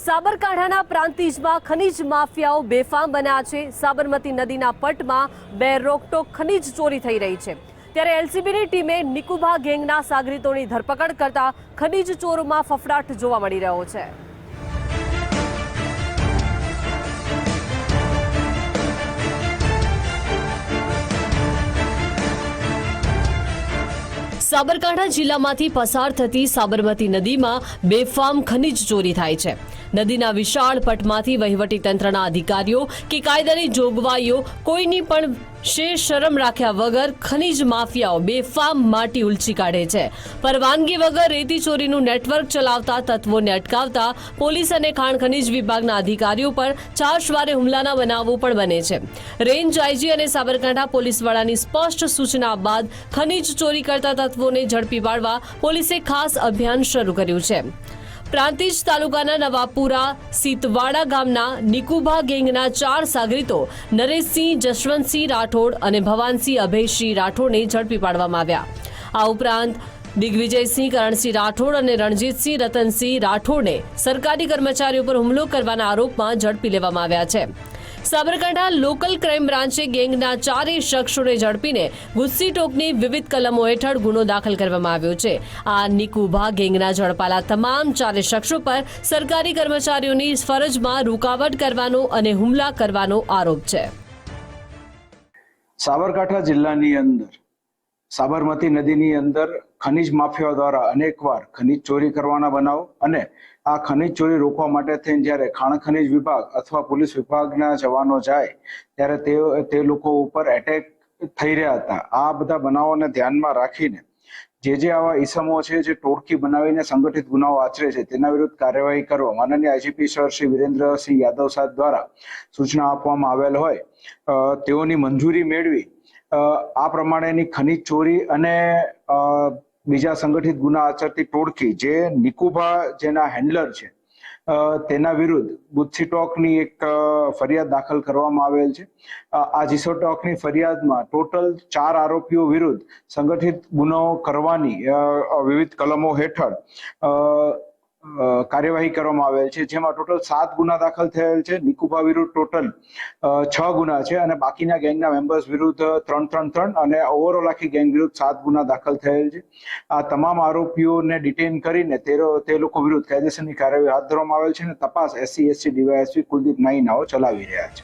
સાબરકાંઠાના પ્રાંતિજમાં ખનીજ માફિયાઓ બેફામ બન્યા છે। સાબરમતી નદીના પટમાં બે રોકટોક ખનીજ ચોરી થઈ રહી છે, ત્યારે એલસીબીની ટીમે નિકુભા ગેંગના સાગરીતોની ધરપકડ કરતા ખનીજ ચોરોમાં ફફડાટ જોવા મળી રહ્યો છે। સાબરકાંઠા જિલ્લામાંથી પસાર થતી સાબરમતી નદીમાં બેફામ ખનીજ ચોરી થાય છે। નદીના વિશાળ પટમાંથી વહીવટી તંત્રના અધિકારીઓ કે કાયદાની જોગવાઈઓ કોઈની પણ શરમ રાખ્યા વગર ખનીજ માફિયાઓ બેફામ માટી ઉલચી કાઢે છે। પરવાનગી વગર રેતી ચોરીનું નેટવર્ક ચલાવતા તત્વોને અટકાવતા પોલીસ અને ખાણ ખનીજ વિભાગના અધિકારીઓ પર ચારશ્વારે હુમલાના બનાવો પણ બને છે। રેન્જ આઈજી અને સાબરકાંઠા પોલીસ વડાની સ્પષ્ટ સૂચના બાદ ખનીજ ચોરી કરતા તત્વોને ઝડપી પાડવા પોલીસે ખાસ અભિયાન શરૂ કર્યું છે। પ્રાંતિજ તાલુકાના નવાપુરા સીતવાડા ગામના નિકુભા ગેંગના 4 સાગરીતો નરેશસિંહ જશવંતસિંહ રાઠોડ અને ભવાનસિંહ અભયસિંહ રાઠોડને ઝડપી પાડવામાં આવ્યા। આ ઉપરાંત દિગ્વિજયસિંહ કરણસિંહ રાઠોડ અને રણજીતસિંહ રતનસિંહ રાઠોડને સરકારી કર્મચારીઓ પર હુમલો કરવાના આરોપમાં ઝડપી લેવામાં આવ્યા છે। સાબરકાંઠા લોકલ ક્રાઇમ બ્રાન્ચે ગેંગના 4 શખ્સોને ઝડપીને ગુસ્સી ટોકની વિવિધ કલમો હેઠળ ગુનો દાખલ કરવામાં આવ્યો છે। આ નિકુભા ગેંગના ઝડપાલા તમામ 4 શખ્સો પર સરકારી કર્મચારીઓની ફરજમાં રૂકાવટ કરવાનો અને હુમલા કરવાનો આરોપ છે। સાબરકાંઠા જિલ્લાની અંદર સાબરમતી નદીની અંદર ખનીજ માફિયાઓ દ્વારા અનેકવાર ખનીજ ચોરી કરવાના બનાવ અને આ ખનીજ ચોરી રોકવા માટે થઈને જ્યારે ખાણ ખનીજ વિભાગ અથવા પોલીસ વિભાગના જવાનો જાય ત્યારે તે લોકો ઉપર એટેક થઈ રહ્યા હતા। આ બધા બનાવોને ધ્યાનમાં રાખીને જે આવા ઈસમો છે જે ટોળકી બનાવીને સંગઠિત ગુનાઓ આચરે છે તેના વિરુદ્ધ કાર્યવાહી કરવા માનનીય આઈજીપી સર શ્રી વિરેન્દ્રસિંહ યાદવ સાહેબ દ્વારા સૂચના આપવામાં આવેલ હોય તેઓની મંજૂરી મેળવી આ પ્રમાણેની ખનીજ ચોરી અને બીજા સંગઠિત ગુના આચરતી ટોળકી જે નિકુભા જેના હેન્ડલર છે તેના વિરુદ્ધ ગુસ્સી ટોકની એક ફરિયાદ દાખલ કરવામાં આવેલ છે। આ જીસો ટોકની ફરિયાદમાં ટોટલ 4 આરોપીઓ વિરુદ્ધ સંગઠિત ગુનો કરવાની વિવિધ કલમો હેઠળ કાર્યવાહી કરવામાં આવેલ છે, જેમાં ટોટલ 7 ગુના દાખલ થયેલ છે। નિકુભા વિરુદ્ધ ટોટલ 6 ગુના છે અને બાકીના ગેંગના મેમ્બર્સ વિરુદ્ધ 3 અને ઓવરઓલ આખી ગેંગ વિરુદ્ધ 7 ગુના દાખલ થયેલ છે। આ તમામ આરોપીઓને ડિટેન કરીને તે લોકો વિરુદ્ધ કાયદેસરની કાર્યવાહી હાથ ધરવામાં આવેલ છે અને તપાસ SC ડીવાયએસપી કુલદીપ નાઈનાઓ ચલાવી રહ્યા છે।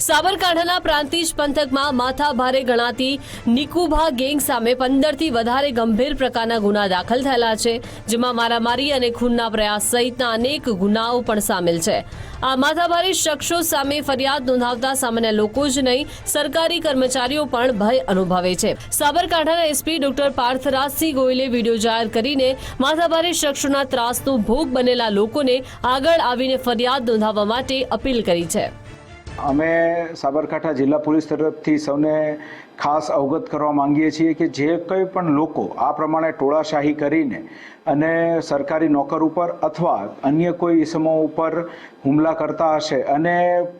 સાબરકાંઠાના પ્રાંતિજ પંથકમાં માથાભારે ગણાતી નિકુભા ગેંગ સામે 15 થી વધારે ગંભીર પ્રકારના ગુના દાખલ થયેલા છે, જેમાં મારામારી અને ખૂનના પ્રયાસ સહિતના અનેક ગુનાઓ પણ સામેલ છે। આ માથાભારે શખ્સો સામે ફરિયાદ નોંધાવતા સામાન્ય લોકો જ નહીં સરકારી કર્મચારીઓ પણ ભય અનુભવે છે। સાબરકાંઠાના એસપી ડોક્ટર પાર્થરાજસિંહ ગોયલે વિડીયો જાહેર કરીને માથાભારે શખ્સોના ત્રાસનો ભોગ બનેલા લોકોને આગળ આવીને ફરિયાદ નોંધાવવા માટે અપીલ કરી છે। અમે સાબરકાંઠા જિલ્લા પોલીસ તરફથી સૌને ખાસ અવગત કરવા માંગીએ છીએ કે જે કંઈ પણ લોકો આ પ્રમાણે ટોળાશાહી કરીને અને સરકારી નોકર ઉપર અથવા અન્ય કોઈ ઇસમો ઉપર હુમલા કરતા હશે અને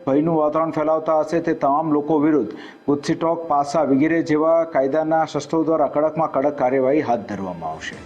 ભયનું વાતાવરણ ફેલાવતા હશે તે તમામ લોકો વિરુદ્ધ ગુસ્સી ટોક પાસા વગેરે જેવા કાયદાના શસ્ત્રો દ્વારા કડકમાં કડક કાર્યવાહી હાથ ધરવામાં આવશે।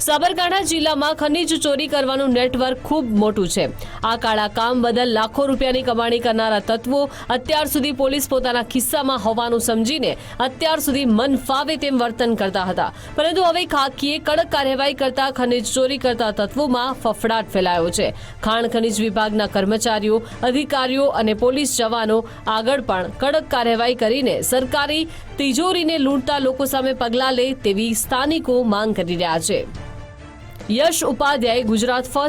સાબરકાંઠા જિલ્લામાં ખનીજ ચોરી કરવાનું નેટવર્ક ખૂબ મોટું છે। આ કાળા કામ બદલ લાખો રૂપિયાની કમાણી કરનારા તત્વો અત્યાર સુધી પોલીસ પોતાના ખિસ્સામાં હોવાનું સમજીને અત્યાર સુધી મન ફાવે તેમ વર્તન કરતા હતા, પરંતુ હવે ખાખીએ કડક કાર્યવાહી કરતા ખનીજ ચોરી કરતા તત્વોમાં ફફડાટ ફેલાયો છે। ખાણ ખનીજ વિભાગના કર્મચારીઓ, અધિકારીઓ અને પોલીસ જવાનો આગળ પણ કડક કાર્યવાહી કરીને સરકારી તિજોરીને લૂંટતા લોકો સામે પગલાં લે તેવી સ્થાનિકો માંગ કરી રહ્યા છે। યશ ઉપાધ્યાય, ગુજરાત ફર્સ્ટ।